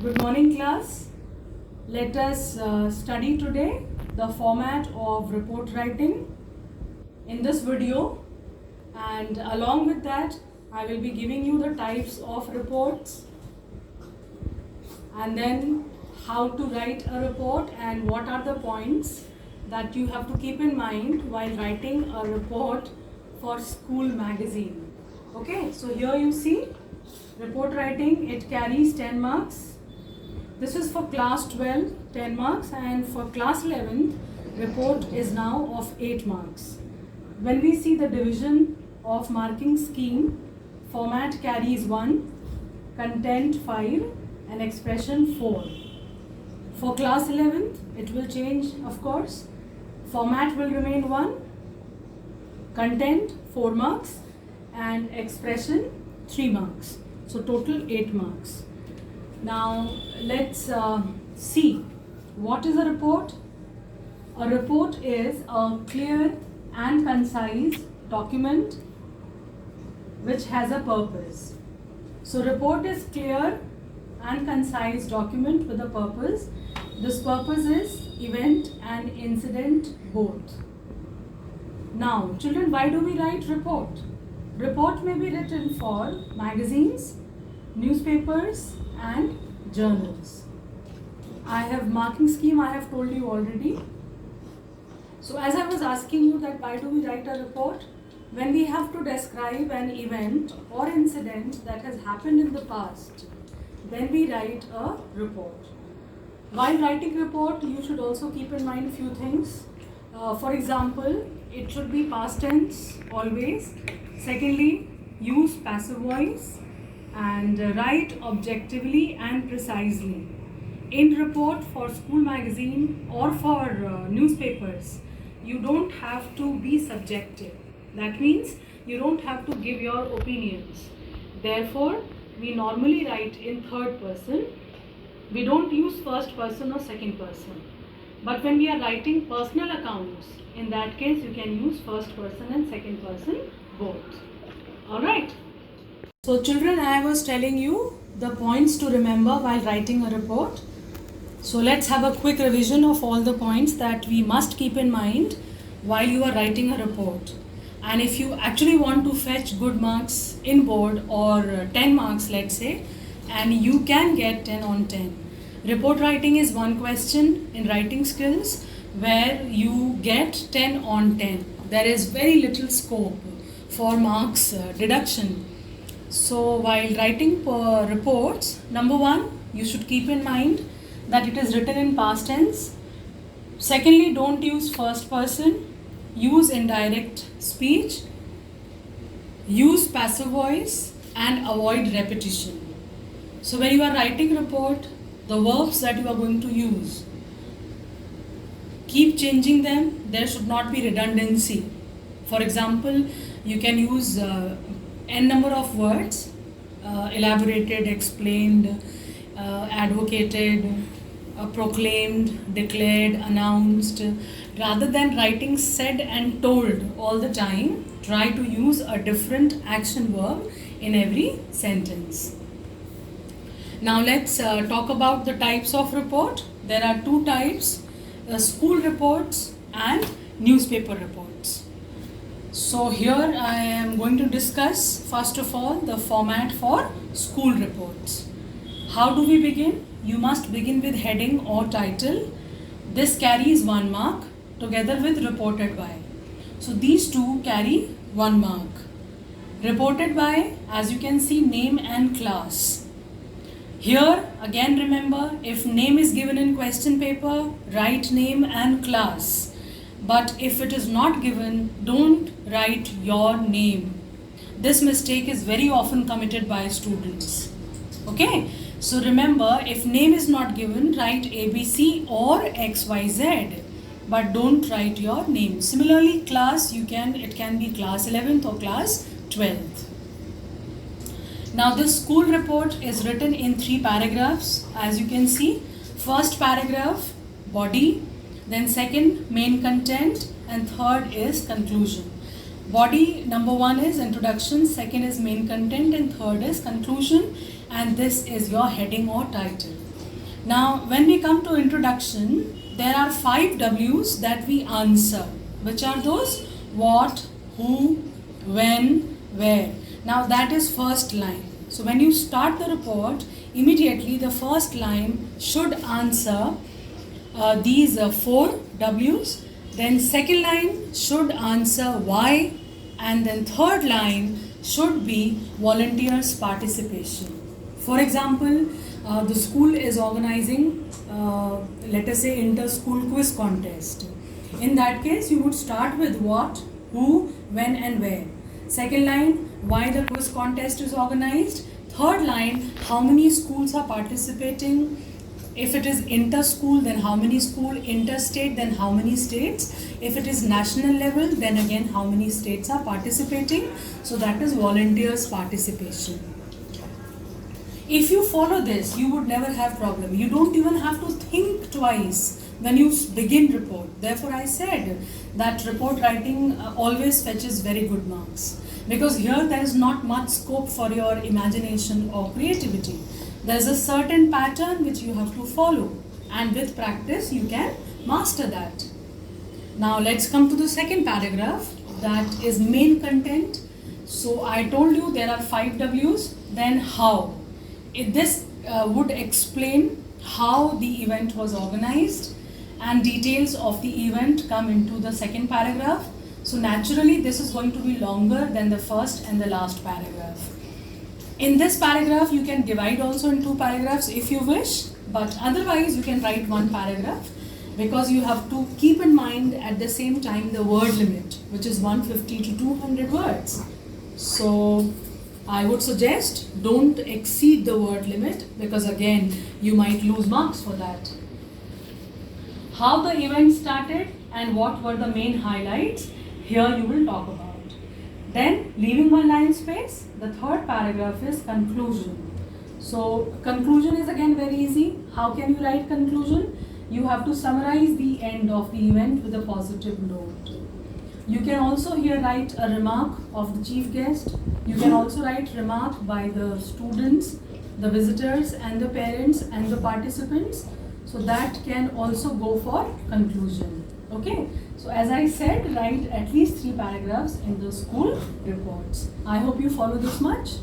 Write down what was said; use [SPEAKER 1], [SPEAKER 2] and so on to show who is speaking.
[SPEAKER 1] Good morning, class. Let us study today the format of report writing in this video, and along with that I will be giving you the types of reports and then how to write a report and what are the points that you have to keep in mind while writing a report for school magazine. Okay, so here you see report writing, it carries 10 marks. This is for class 12, 10 marks, and for class 11, report is now of 8 marks. When we see the division of marking scheme, format carries 1, content 5, and expression 4. For class 11th, it will change, of course. Format will remain 1, content 4 marks, and expression 3 marks. So total 8 marks. Now let's see what is a report. A report is a clear and concise document which has a purpose. So report is clear and concise document with a purpose. This purpose is event and incident both. Now children, why do we write report? Report may be written for magazines, newspapers and journals. I have marking scheme, I have told you already. So as I was asking you that why do we write a report? When we have to describe an event or incident that has happened in the past, then we write a report. While writing report, you should also keep in mind few things. For example, it should be past tense always. Secondly, use passive voice and write objectively and precisely. In report for school magazine or for newspapers, you don't have to be subjective. That means you don't have to give your opinions. Therefore, we normally write in third person. We don't use first person or second person. But when we are writing personal accounts, in that case you can use first person and second person both. Alright. So children, I was telling you the points to remember while writing a report. So let's have a quick revision of all the points that we must keep in mind while you are writing a report. And if you actually want to fetch good marks in board or 10 marks, let's say, and you can get 10 on 10. Report writing is one question in writing skills where you get 10 on 10. There is very little scope for marks deduction. So while writing reports, number one, you should keep in mind that it is written in past tense. Secondly, don't use first person. Use indirect speech. Use passive voice and avoid repetition. So when you are writing report, the verbs that you are going to use, keep changing them. There should not be redundancy. For example, you can use n number of words, elaborated, explained, advocated, proclaimed, declared, announced. Rather than writing said and told all the time, try to use a different action verb in every sentence. Now let's talk about the types of report. There are two types, school reports and newspaper reports. So here I am going to discuss first of all the format for school reports. How do we begin? You must begin with heading or title. This carries 1 mark together with reported by. So these two carry 1 mark. Reported by, as you can see, name and class. Here again remember, if name is given in question paper, write name and class. But if it is not given, don't write your name. This mistake is very often committed by students. Okay, so remember, if name is not given, write ABC or XYZ, but don't write your name. Similarly, class, it can be class 11th or class 12th. Now this school report is written in 3 paragraphs, as you can see. First paragraph, body, then second, main content, and third is conclusion. Body number 1 is introduction, second is main content, and third is conclusion, and this is your heading or title. Now, when we come to introduction, there are 5 W's that we answer. Which are those? What, who, when, where. Now, that is first line. So, when you start the report, immediately the first line should answer these 4 W's. Then second line should answer why, and then third line should be volunteers participation. For example, the school is organizing, let us say, inter-school quiz contest. In that case, you would start with what, who, when and where. Second line, why the quiz contest is organized. Third line, how many schools are participating. If it is inter-school, then how many schools, interstate, then how many states. If it is national level, then again how many states are participating. So that is volunteers participation. If you follow this, you would never have problem. You don't even have to think twice when you begin report. Therefore, I said that report writing always fetches very good marks, because here there is not much scope for your imagination or creativity. There is a certain pattern which you have to follow, and with practice you can master that. Now let's come to the second paragraph, that is main content. So I told you there are 5 W's. Then how. This would explain how the event was organized, and details of the event come into the second paragraph. So naturally this is going to be longer than the first and the last paragraph. In this paragraph you can divide also in 2 paragraphs if you wish, but otherwise you can write 1 paragraph, because you have to keep in mind at the same time the word limit, which is 150 to 200 words. So I would suggest don't exceed the word limit, because again you might lose marks for that. How the event started and what were the main highlights, here you will talk about. Then, leaving 1 line space, the third paragraph is conclusion. So conclusion is again very easy. How can you write conclusion? You have to summarize the end of the event with a positive note. You can also here write a remark of the chief guest. You can also write remark by the students, the visitors and the parents and the participants. So that can also go for conclusion. Okay. So as I said, write at least 3 paragraphs in the school reports. I hope you follow this much.